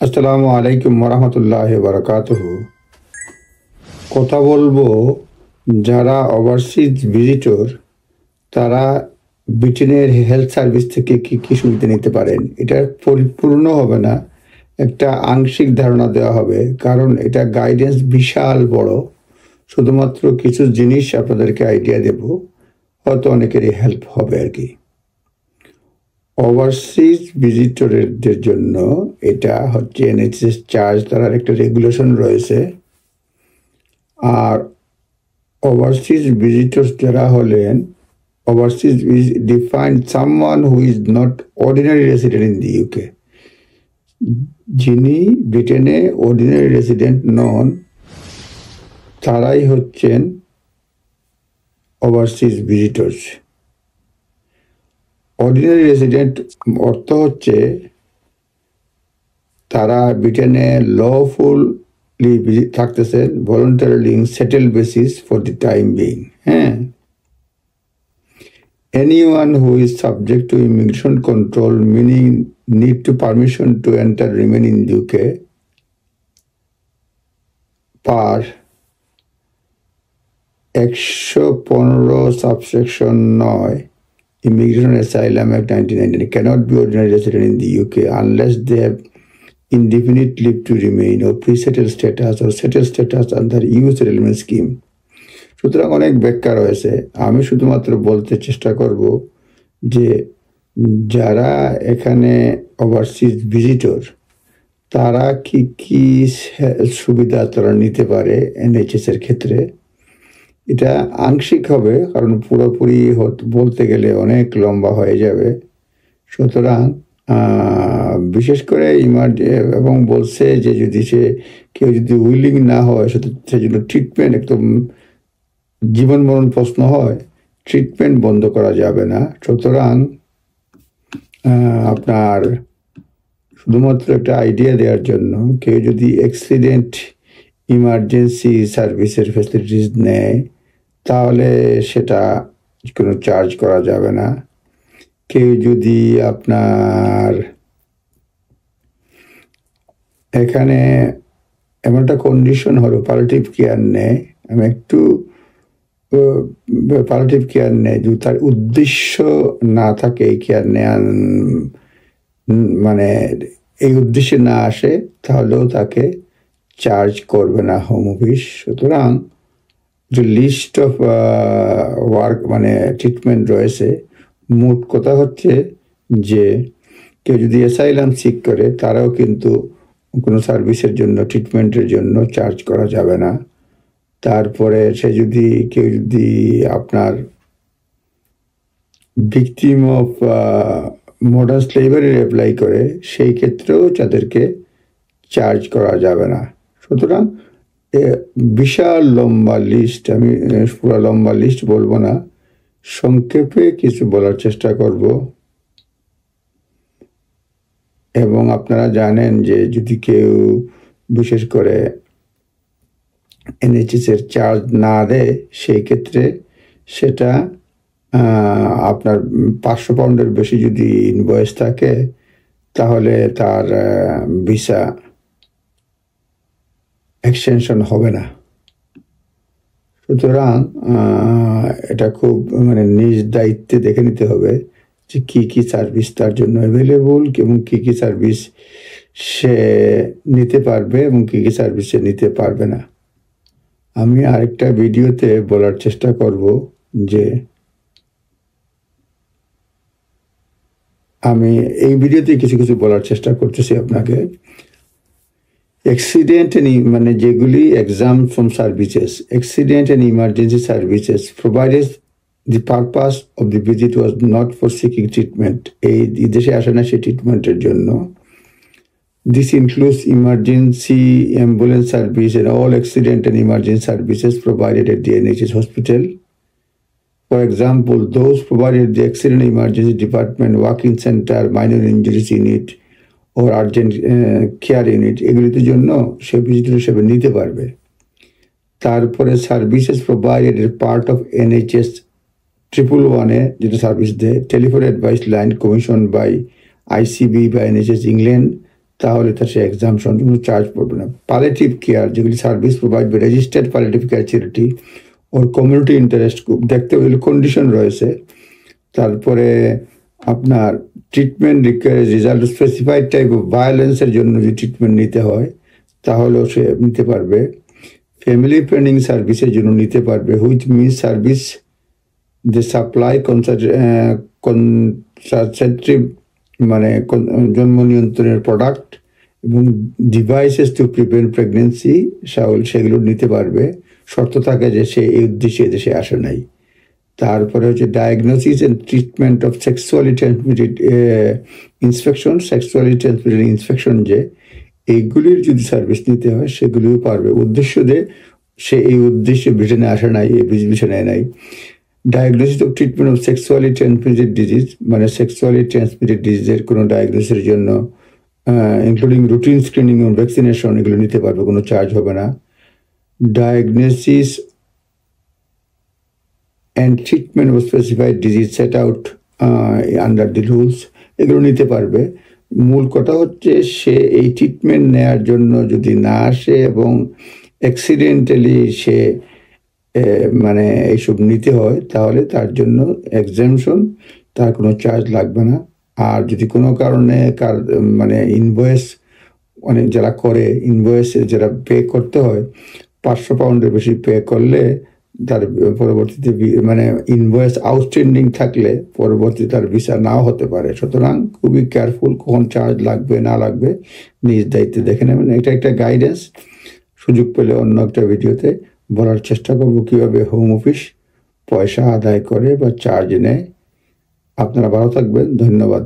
আসসালামু আলাইকুম ওরহমতুল্লাহি বারাকাতুহু। কথা বলবো যারা ওভারসিজ ভিজিটর তারা ব্রিটেনের হেলথ সার্ভিস থেকে কি কি সুবিধা নিতে পারেন। এটা পরিপূর্ণ হবে না, একটা আংশিক ধারণা দেওয়া হবে, কারণ এটা গাইডেন্স বিশাল বড়। শুধুমাত্র কিছু জিনিস আপনাদেরকে আইডিয়া দেব, হয়তো অনেকেরই হেল্প হবে আর কি। ওভারসিজ ভিজিটরদের জন্য এটা হচ্ছে এনএইচএস চার্জ, তার একটা রেগুলেশন রয়েছে। আর ওভারসিজ ভিজিটর্স যারা হলেন, overseas is defined someone who is not ordinary resident in the UK. যিনি ব্রিটেনে অর্ডিনারি রেসিডেন্ট নন, তারাই হচ্ছেন ওভারসিজ ভিজিটর্স। অর্ডিনারি রেসিডেন্ট অর্থ হচ্ছে তারা ব্রিটেনে লফুলি থাকতেছেন, voluntarily settle basis for the time being. হ্যাঁ, anyone who is subject to immigration control, meaning need to permission to enter, remain in UK per 115 subsection 9 Immigration Asylum Act 1999 cannot be ordinary resident in the UK unless they have indefinite leave to remain or pre-settled status or settled status under EU settlement scheme. সুতরাং অনেক ব্যাখ্যা রয়েছে, আমি শুধুমাত্র বলতে চেষ্টা করব যে যারা এখানে ওভারসিজ ভিজিটর তারা কি কি সুবিধা তারা নিতে পারে এনএইচএস এর ক্ষেত্রে। এটা আংশিক হবে, কারণ পুরোপুরি বলতে গেলে অনেক লম্বা হয়ে যাবে। সুতরাং বিশেষ করে এবং বলছে যে যদি কেউ যদি উইলিং না হয়, সেজন্য ট্রিটমেন্ট একদম জীবন মরণ প্রশ্ন হয়, ট্রিটমেন্ট বন্ধ করা যাবে না। সুতরাং আপনার শুধুমাত্র একটা আইডিয়া দেওয়ার জন্য, কেউ যদি অ্যাক্সিডেন্ট ইমার্জেন্সি সার্ভিসের ফ্যাসিলিটিস নেয় তাহলে সেটা কোনো চার্জ করা যাবে না। কেউ যদি আপনার এখানে এমন একটা কন্ডিশন হলো প্যালিয়েটিভ কেয়ার নেয়, আমি একটু প্যালিয়েটিভ কেয়ার নেয়, যদি তার উদ্দেশ্য না থাকে এই কেয়ার নেয়া, মানে এই উদ্দেশ্যে না আসে, তাহলেও তাকে চার্জ করবে না হোম অফিস। সুতরাং যে লিস্ট অফ ওয়ার্ক মানে ট্রিটমেন্ট রয়েছে, মোট কথা হচ্ছে যে কেউ যদি অ্যাসাইলাম সিক করে তারাও কিন্তু কোনো সার্ভিসের জন্য, ট্রিটমেন্টের জন্য চার্জ করা যাবে না। তারপরে কেউ যদি আপনার victim of modern slavery apply করে, সেই ক্ষেত্রেও তাদেরকে চার্জ করা যাবে না। সুতরাং বিশাল লম্বা লিস্ট, আমি পুরো লম্বা লিস্ট বলবো না, সংক্ষেপে কিছু বলার চেষ্টা করব। এবং আপনারা জানেন যে যদি কেউ বিশেষ করে এনএইচএস এর চার্জ না দেয়, সেই ক্ষেত্রে সেটা আপনার 500 পাউন্ডের বেশি যদি ইনভয়েস থাকে, তাহলে তার ভিসা এক্সটেনশন হবে না। সুতরাং এটা খুব নিজ দায়িত্বে দেখে নিতে হবে যে কি কি সার্ভিস তার জন্য অ্যাভেলেবল, এবং কি কি সার্ভিস সে নিতে পারবে এবং কি কি সার্ভিস সে নিতে পারবে না। আমি আরেকটা ভিডিওতে বলার চেষ্টা করব যে আমি এই ভিডিওতে কিছু কিছু বলার চেষ্টা করতেছি আপনাকে। Accident and যেগুলি exempt from services, accident and emergency services provided the purpose of the visit was not for seeking treatment. এই দেশে আসে না সেই ট্রিটমেন্টের জন্য। This includes emergency ambulance service and all accident and emergency services provided at the NHS hospital. For example, those provided the accident emergency department, walk-in center, minor injuries unit or urgent care unit, এগুলিতে জন্য সে visitor হিসেবে নিতে পারবে। তারপরে services provided part of NHS 111 যেটা service দেয়, telephone advice line commission by ICB বা NHS ইংল্যান্ড, তাহলে তার সে এক্সামশন কোনো চার্জ পড়বে না। প্যালিয়েটিভ কেয়ার, যেগুলি service provide by registered palliative care charity or community interest group, দেখতে গেলে কন্ডিশন রয়েছে। তারপরে আপনার treatment require result specified type of ভায়োলেন্সের জন্য যদি ট্রিটমেন্ট নিতে হয় তাহলেও সে নিতে পারবে। ফ্যামিলি প্ল্যানিং সার্ভিসের জন্য নিতে পারবে, which means service they supply contraceptive মানে জন্ম নিয়ন্ত্রণের প্রোডাক্ট এবং ডিভাইসেস টু প্রিভেন্ট প্রেগনেন্সি, সেগুলো নিতে পারবে। শর্ত থাকে যে সে এই উদ্দেশ্যে দেশে আসে নাই। তারপরে হচ্ছে diagnosis and treatment of sexually transmitted infection, যে এইগুলির যদি সার্ভিস নিতে হয় সেগুলিও পারবে। উদ্দেশ্য যে সে এই উদ্দেশ্যে ব্রিটেনে আসে নাই, এই নেয় নাই। Diagnosis of treatment of sexually transmitted disease, মানে সেক্সুয়ালি ট্রান্সমিটেড ডিজিজের কোনো ডায়াগনোসিসের জন্য ইনক্লুডিং রুটিন স্ক্রিনিং এবং ভ্যাকসিনেশন, এগুলো নিতে পারবে, কোনো চার্জ হবে না। Diagnosis and treatment of specified disease set out under the rules, এগুলো নিতে পারবে। মূল কথা হচ্ছে সে এই ট্রিটমেন্ট নেওয়ার জন্য যদি না আসে এবং অ্যাক্সিডেন্টালি সে মানে এইসব নিতে হয় তাহলে তার জন্য এক্সামশন, তার কোনো চার্জ লাগবে না। আর যদি কোনো কারণে মানে ইনভয়েস মানে যারা করে, ইনভয়েসে যারা পে করতে হয়, 500 পাউন্ডের বেশি পে করলে তার পরবর্তীতে মানে ইনভয়েস আউটস্ট্যান্ডিং থাকলে পরবর্তীতে তার ভিসা নাও হতে পারে। সুতরাং খুবই কেয়ারফুল, কখন চার্জ লাগবে না লাগবে নিজ দায়িত্বে দেখে নেবেন। এটা একটা গাইডেন্স। সুযোগ পেলে অন্য একটা ভিডিওতে বলার চেষ্টা করব কীভাবে হোম অফিস পয়সা আদায় করে বা চার্জ নেয়। আপনারা ভালো থাকবেন, ধন্যবাদ।